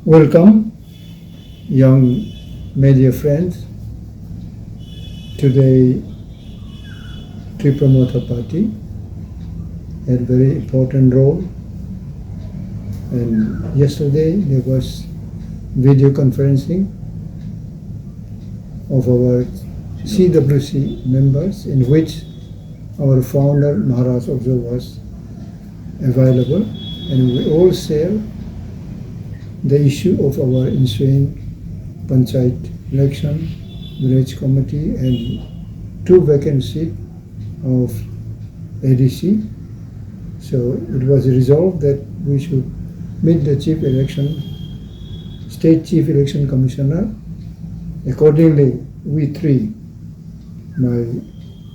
Welcome, young media friends. Today, Tipra Motha party had a very important role. And yesterday there was video conferencing of our CWC members, in which our founder Maharaj also was available, and we all share the issue of our ensuing panchayat election, village committee, and 2 vacant seats of ADC. So it was resolved that we should meet the state chief election commissioner. Accordingly, we three, my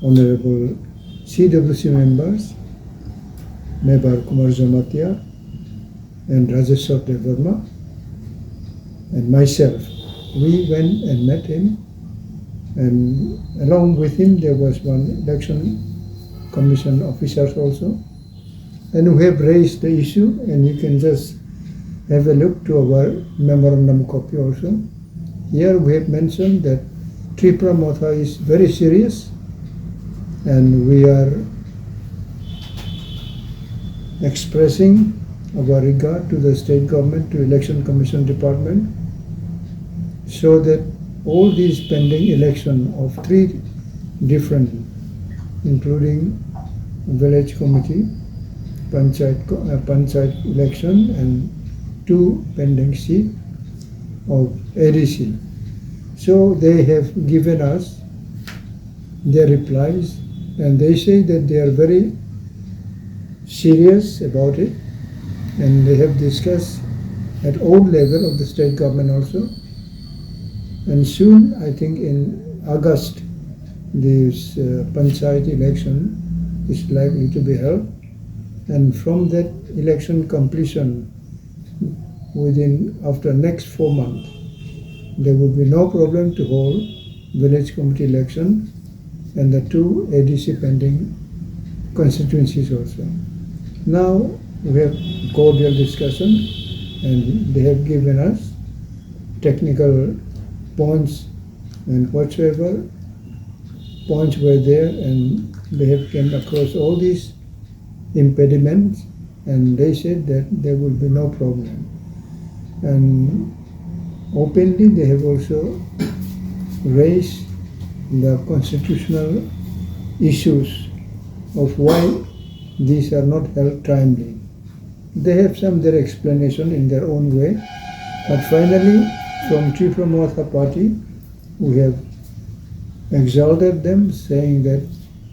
honorable CWC members, Member Kumar Jamatia and Rajeshwar Devarma, and myself, we went and met him, and along with him there was one election commission officers also, and we have raised the issue, and you can just have a look to our memorandum copy also. Here we have mentioned that Tipra Motha is very serious, and we are expressing our regard to the state government, to election commission department, so that all these pending election of 3 different, including village committee, panchayat election, and 2 pending seats of ADC. So they have given us their replies, and they say that they are very serious about it, and they have discussed at all level of the state government also. And soon, I think in August, this panchayat election is likely to be held, and from that election completion, after next 4 months, there will be no problem to hold village committee election and the 2 ADC pending constituencies also. Now we have cordial discussion, and they have given us technical points, and whatsoever points were there, and they have come across all these impediments, and they said that there will be no problem. And openly they have also raised the constitutional issues of why these are not held timely. They have some their explanation in their own way, but finally from Tipra Motha party we have exalted them, saying that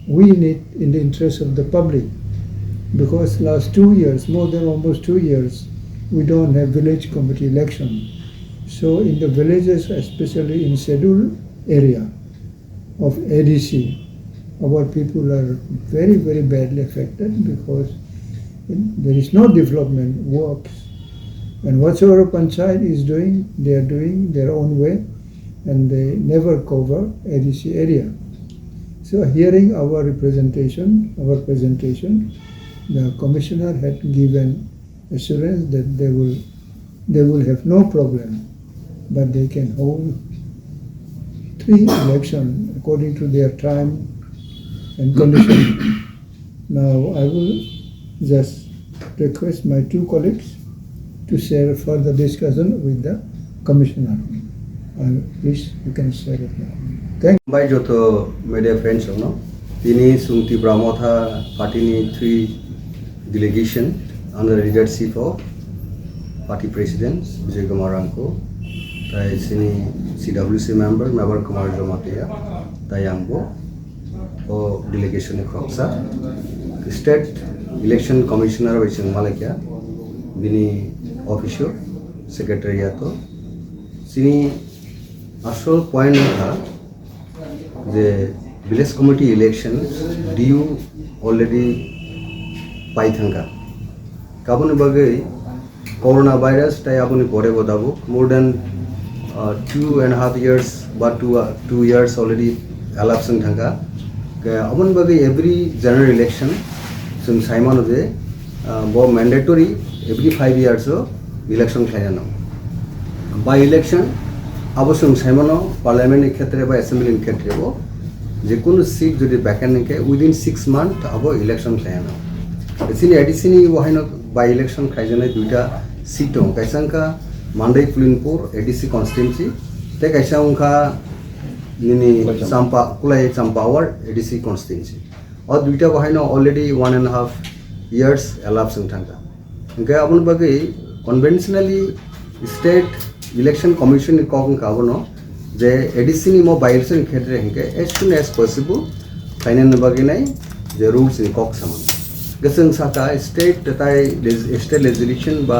we need, in the interest of the public, because last 2 years, more than almost 2 years, we don't have village committee election. So in the villages, especially in scheduled area of ADC, our people are very, very badly affected, because there is no development works. And whatsoever panchayat is doing, they are doing their own way, and they never cover ADC area. So hearing our presentation, the commissioner had given assurance that they will have no problem, but they can hold 3 elections according to their time and condition. Now I will just request my 2 colleagues to share further discussion with the commissioner. Please, you can share it now. Thank you. By Joto media friends, Tini Sung Tipra Motha party 3 delegation under the leadership of party president Vijay Kumar Ranko, tai sini CWC member Kumar Jamatia, tai ambo o delegation khoksa state election commissioner Vijay Malakia, bini official secretariato sini আসল point था যে village committee election due already পাই থাকা কাবনি বাগে corona virus তাই আপনি পরে বতাবো মোর দেন 2.5 years বা 2 years অলরেডি এলাপসন থাকা আপনি বাগে এভরি জেনারেল ইলেকশন जों साइमानो जे ब मैंडेटरी एवरी 5 years इलेक्शन खालामो বাই ইলেকশন অবশ্যই সাইমনো পার্লামেন্টের ক্ষেত্রে বা অ্যাসেম্বলির ক্ষেত্রে যে কোনো সিট যদি ভ্যাকেন্ট থাকে উইদিন 6 মান্থ আবো ইলেকশন খাইনো এসিনি এডিসিনি ওহাইনো বাই ইলেকশন খাইজনে দুইটা সিট দं কাইসাংকা মান্দাই পুলিনপুর এডিসি কনস্টিটুয়েন্সি তে কাইসাংকা নিনি চাম্পা কুলাই চাম্পাওয়ার এডিসি কনস্টিটুয়েন্সি ও দুইটা ওহাইনো অলরেডি 1.5 years elapsed থাকা ওকে আপন বাকি কনভেনশনালি স্টেট ইলেকশন কমিশন কখন কাবনো যে এডিসিনি মো বাই ইলেকশন ক্ষেত্রে হিংকে as soon as possible final বাকি নাই যে রুলস নি কক সামান গেসং সাকা স্টেট তাই স্টেট লেজিসলেশন বা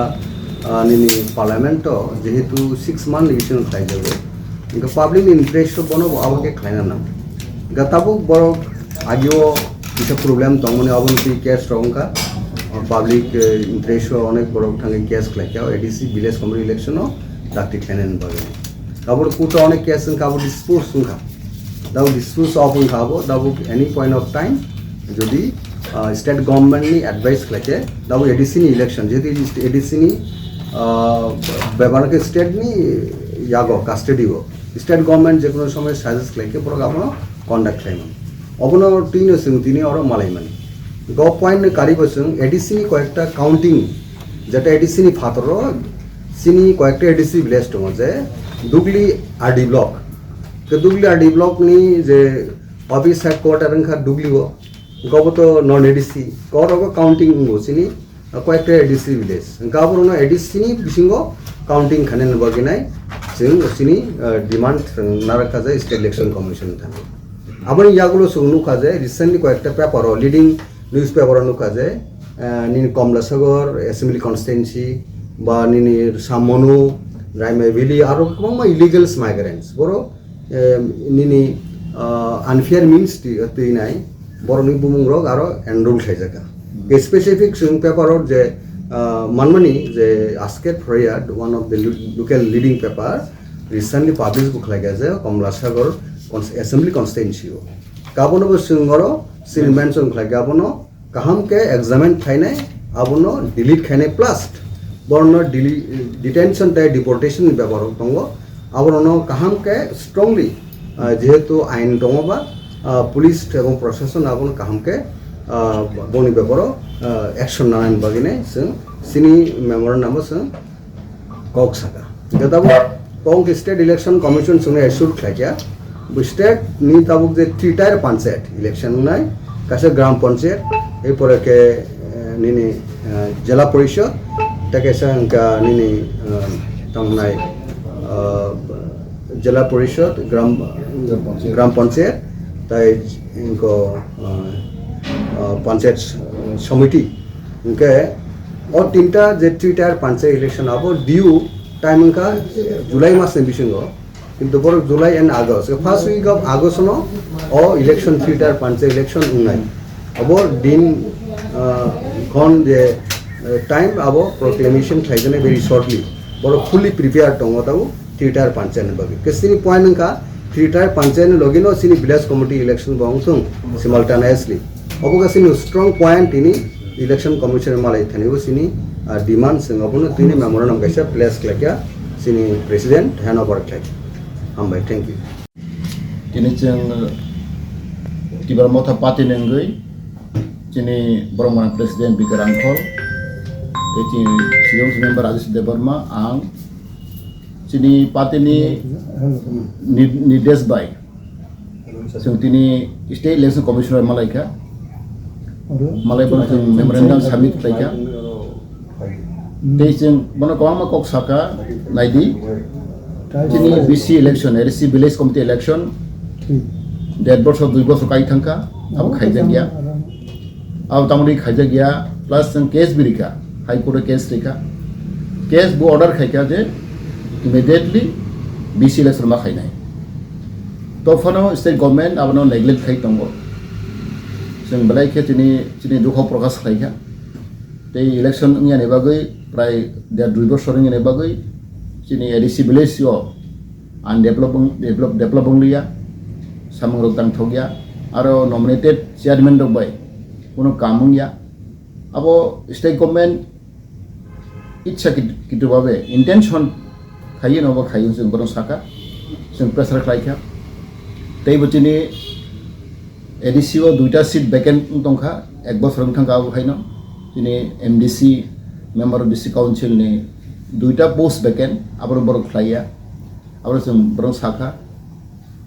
নিনি পার্লামেন্ট যেহেতু 6 মান্থ ইলেকশন খাই যাবে ইনকা পাবলিক ইন্টারেস্ট বনো আবকে খাইনা নাম গাতাবু বড় আগেও কিছু প্রবলেম তমনে অবনতি কেস রংকা পাবলিক ইন্টারেস্ট অনেক বড় ঠাঙ্গে কেস খাইকা এডিসি ভিলেজ কমিটি ইলেকশনও ডাক্তি খাইনেন বাগে কাবুর কুটো অনেক কেস কাবুর ডিসপুট সুংখা দাও ডিসপুট অফ খাবো দাও এনি পয়েন্ট অফ টাইম যদি স্টেট গভর্নমেন্টনি অ্যাডভাইস খাইছে দাও এডিসিনি ইলেকশন যেহেতু এডিসিনি ব্যবহারকে স্টেটনি ইয়াগো কাস্টডিও স্টেট গভর্নমেন্ট যে কোনো সময় সাজেস্ট খাইকে পর আপনার কন্ডাক্ট খাইমান অবনো তিনি আরও মালাই মানে গ পয়েন্ট কারিগসং এডিসিনি কয়েকটা কাউন্টিং যেটা এডিসিনি ফাতর সিনি কয়েকটা এডিসি ভিলেজ দं যে দুগলি আরডি ব্লক তো দুগলি আরডি ব্লক নি যে অফিস হেডকোয়ার্টার খা দুগলি গবত নন এডিসি গরগ কাউন্টিং সিনি কয়েকটা এডিসি ভিলেজ গাবর এডিসিনি বিসিঙ্গ কাউন্টিং খানেন বাগিনাই जों सिनी डिमांड नारका जाय स्टेट इलेक्शन कमिशन थाने आबार यागुलो सुं नुखा जाय रिसेंटली कয়েকটা পেপার লিডিং নিউজ পেপার नुखा जाय निनि कमलासागर एसेंबली कन्स्टिट्युएन्सी बा निनि सामनु रायमाइभेलि आरो गोबां इलिगेल्स माइग्रेन्ट्स बर' निनि आनफेयार मिन्स तैनाय बर'नि बुमुंरक आरो एनरल खायजागा स्पेसिफिक जों पेपाराव जे Manmani, the Asket Prayer, one of the local leading paper, recently published book like as a Komlasagar Assembly Constituency. Kabono Singoro, Sin mention like Gabono, Kahamke, examine Thane, Abono, delete Khane plast, Borno detention type deportation in Babaro Tongo, Abono, Kahamke strongly, Jehetu Ain Tongoba, police procession Abon Kahamke. বনি ব্যাপারও action নানান বাগিনে जों सिनी मेमोरेन्डाम जों कक साका गताबो कक state election commission जों assure खायजा state नि ताबुक जे 3 टायर पंचायत इलेक्शन नाय कासे ग्राम पंचायत ए परेके निनि जिला परिषद ताके संका निनि तमनाय जिला परिषद ग्राम पंचायत ताई इनको पंचायत समिति उनके और 3टा जे 3 टायर पंचायत इलेक्शन अब ड्यू टाइम का जुलाई मास में बिसिंगो किंतु बर July and August first week of August नो और इलेक्शन 3 टायर पंचायत इलेक्शन उनाय अब दिन कौन जे टाइम अब प्रोक्लेमेशन खाइजने वेरी शॉर्टली बर फुली प्रिपेयर दंगो ताबो 3 टायर पंचायत बागे केसिनी पॉइंट का 3 टायर पंचायत लगिनो सिनी विलेज कमिटी इलेक्शन बांगसुं सिमल्टेनियसली अबगासिनो स्ट्रंग पॉइंट इनी इलेक्शन कमिशन मालाय थानिबो सिनी डिमांड सिंगाबनो तिनी मेमोरेन्डाम गायसा प्लेस क्लाक्या सिनी प्रेसिडेंट हैंड ओवर क्लाक हामबाय थैंक यू तिनी जों टिप्रा मथा पार्टी नंगै जिनि ब्रह्मन प्रेसिडेंट बिगर आंखल एति सियंस मेंबर राजेश देवर्मा आं जिनि पार्टीनि निर्देश बाय जों तिनी स्टेट इलेक्शन कमिशनार मालायका Malaypun memorandum submit mereka. Tejeng mana kawan kok Sakha naidi. Jadi BC election, RC village committee election. Dead board of 2 বছর kai thangka, abu khaija gya. Abu tamuri khaija gya plus case birika, high court case rika. Case bu order khaika je immediately BC election ma khai nai. Tofano state government abano neglect khai tongo. जों बेलायखे दिनै दुखु प्रकाश खालायखा दै election नि बागै प्राय 2 बोसोरनि बागै दिनै एडिसि भिलेजआव डेभलप लिया सामंग दांथगिया आरो नमिनेटेड चेयारमैन दंबाय कोनो कामंगिया अब स्टेट गवर्नमेंट इच्छा कितुबाबे इंटेंशन खायो नङाबा खायो जों बरं साखा जों प्रेसार खालायखा तैबो दिनै एडिसिअ 2टा सिट भेकेन्ट दंखा एक बोसोर थांखा बेहायनो दिनै एमडिसि मेम्बार अफ डिस्ट्रिक्ट काउन्सिलनि 2टा पोस्ट भेकेन्ट आबो बरं खालाया आबो जों बरं साखा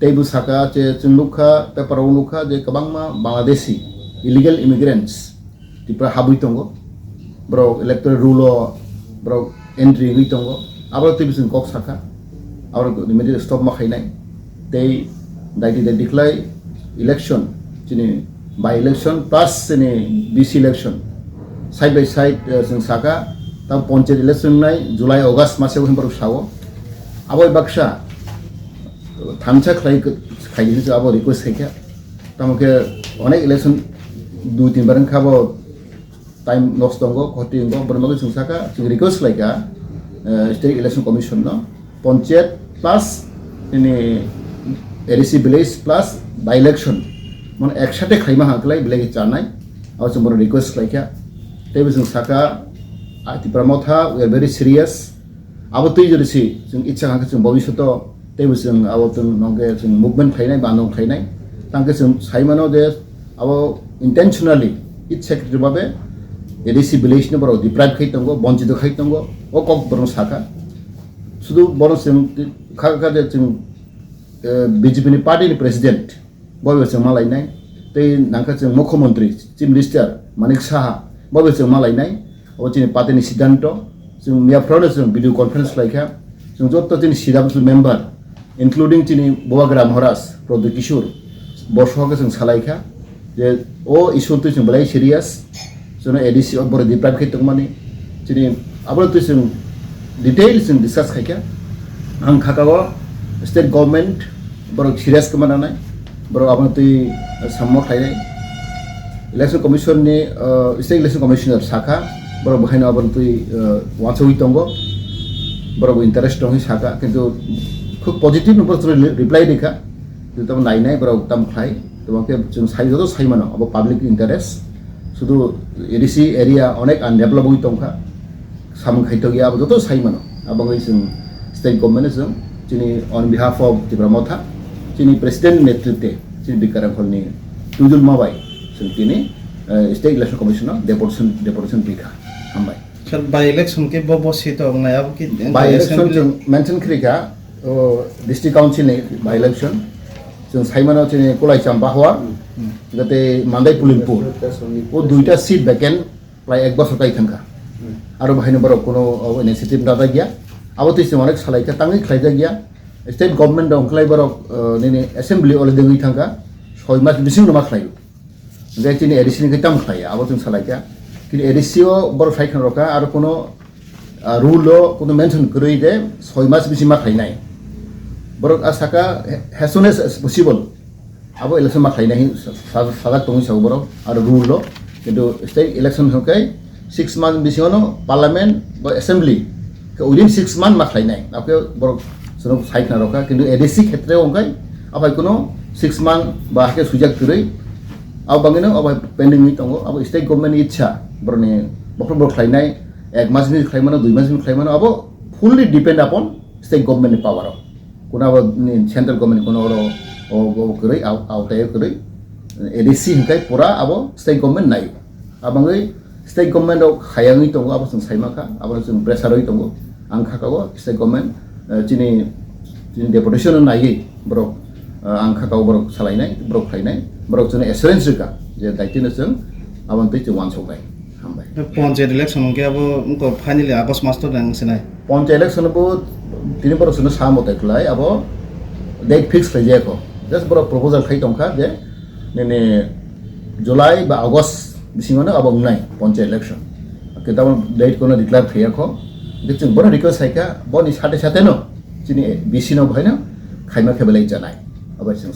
तैबो साखा जे जों लुखा पेपाराव लुखा जे गोबां बांलादेशी इलिगेल इमिग्रेन्ट्स तिप्रा हाबुइ दङ ब्रक इलेक्टोरेल रुल ब्रक एन्ट्रि गई दङ आबो तैबो जों कक साखा आबो इमिडियेट स्टप माखायनाय तै दाइटि डिक्लाय इलेक्शन दिनै बाय इलेक्शन प्लास दिनै बिसि इलेक्शन साइड बाय साइड जों साखा दा पन्चायत इलेक्शन नाय जुलाइ अगस्त मासाव हेम्बर सावो आबो बाक्सा थामसा खायनो जो आबो रिक्वेस्ट खायखा तामके अनेक इलेक्शन 2-3 बार खाबो टाइम लस दङ खति दङ बरमागो जों साखा जों रिक्वेस्ट लायका स्टेट इलेक्शन कमिशन न पन्चायत प्लास दिनै ADC village pliers by election मन एकसाथे खायमा हांखलाय बिलाय जानाय आरो जों बर रिक्वेस्ट लायखा तैबो जों साखा तिप्रा मथा वी आर भेरी सिरियास आबो तै जरसि जों इच्छा हांखो जों भबिष्यत तैबो जों आबो जों नंगे जों मुभमेन्ट खायनाय बानदं खायनाय तांके जों साइमानो दे आबो इंटेंशनली इच सेक्रेटरी बाबे एडिसि विलेज ने बरो डिप्राइभ खाय दंगो बंचित खाय दंगो ओ कक बरो साखा सुदु बरो जों खाखा दे जों बीजेपी नि पार्टी नि प्रेसिडेंट बबे जों मालायनाय तै नांखा जों मुख्यमंत्री चीफ मिनिस्टर मानिक साहा बबे जों मालायनाय ओ दिनै पार्टी नि सिद्धांत जों मियाफ्रावनो जों भिडिअ कन्फरेन्स लायखा जों जत्त दिनै सिदाबसु मेम्बार इंक्लुडिं दिनै बवाग्रा महाराज प्रदीप किशोर बसहाखौ जों सालायखा जे ओ इसुरथ जों बलाय सिरियास जों एडिसि अफ बर डिप्राइभ खाय दंमानि दिनै आबोथ जों डिटेल जों डिसकास खायखा आं खाकाव स्टेट गभर्नमेंट बर सिरियास कमानाय बर आबो तै साममा खायनाय इलेक्शन कमिशन नि स्टेट इलेक्शन कमिशनर साखा बर बहायनो आबो तै वाचोइ दंगो बर इंटरेस्ट दं साखा किन्तु खूब पजिटिव नम्बर रिप्लाई देखा तब नायनाय बर तम खाय तमके जों साइजो साइमानो अब पब्लिक इंटरेस्ट शुधु एडिसि एरिया अनेक आनडेभलप होई दंखा साम खायतो गया अब जतो साइमानो आबङै जों स्टेट गभर्नमेन्ट जों दिनै अन बिहाफ अफ तिप्रा मथा दिनै प्रेसिडेन्ट नेतृत्वे दिनै बिकाराखलनि तुजुल माबाय जों दिनै स्टेट इलेक्शन कमिशनाव डेपुटेसन बिखा हामबाय सर बाय इलेक्शन के बबसी तो नायाब कि बाय इलेक्शन जों मेंशन खरिखा डिस्ट्रिक्ट काउन्सिल नि बाय इलेक्शन जों साइमानाव दिनै कलाइचाम बाहवा जाते मांदाय पुलिमपुर ओ 2टा सीट भैकेंट प्राय 1 बছর काई थांखा आरो बाहायनो बर कोनो इनिशिएटिभ दादा गया आबो तैसे अनेक सालायखा तांगै खायजा गया स्टेट गभर्नमेंट दंखलाय बर नेने असेंबली अलरेडी गई थांखा 6 मास बिसिं नमा खालायो जे दिनै एडिसि नि ताम खाया आबो जों सालायखा कि एडिसिओ बर फाइखन रखा आरो कोनो रुल कोनो मेंशन करै दे 6 मास बिसिं मा खायनाय बर आसाका as soon as possible abo election ma khaina hi sadak tongi saw boro ar rule kintu state election hokai 6 month bisiono parliament ba assembly ke within 6 month ma khaina apke boro sono site na roka kintu adc khetre onkai abai kono 6 month ba ke sujak kurei ab bangino abai pending mi tongo abo state government ichha boro ne bokro khainai 1 mas ni khaimano 2 mas ni khaimano abo fully depend upon state government power kuna central government kono oro o kurei out kurei edc hingkai pura abo state government nai abangai state government ok khayangi tongo abo sung saimaka abo sung pressure oi tongo angkha kago state government chini deputation nai bro angkha kago bro salainai bro khainai bro chune assurance ka je daitino sung abon tei chu wan sokai hambai panchayat election के अब उनको finally अगस्त मास तो नंग सिनाय panchayat election बो 3 बर सुनो सामते खलाय अब डेट फिक्स खायजाखो जस्ट बर प्रपोजल खाय दंखा जे नेने जुलाई बा अगस्त बिसिङनो अब उनाय पंचायत इलेक्शन केताब डेट कोनो डिक्लेयर खायाखो जों बर रिक्वेस्ट खायका बनि साथे साथे न जिनि बिसिनो भयनो खायमा खेबलाय जानाय अब जों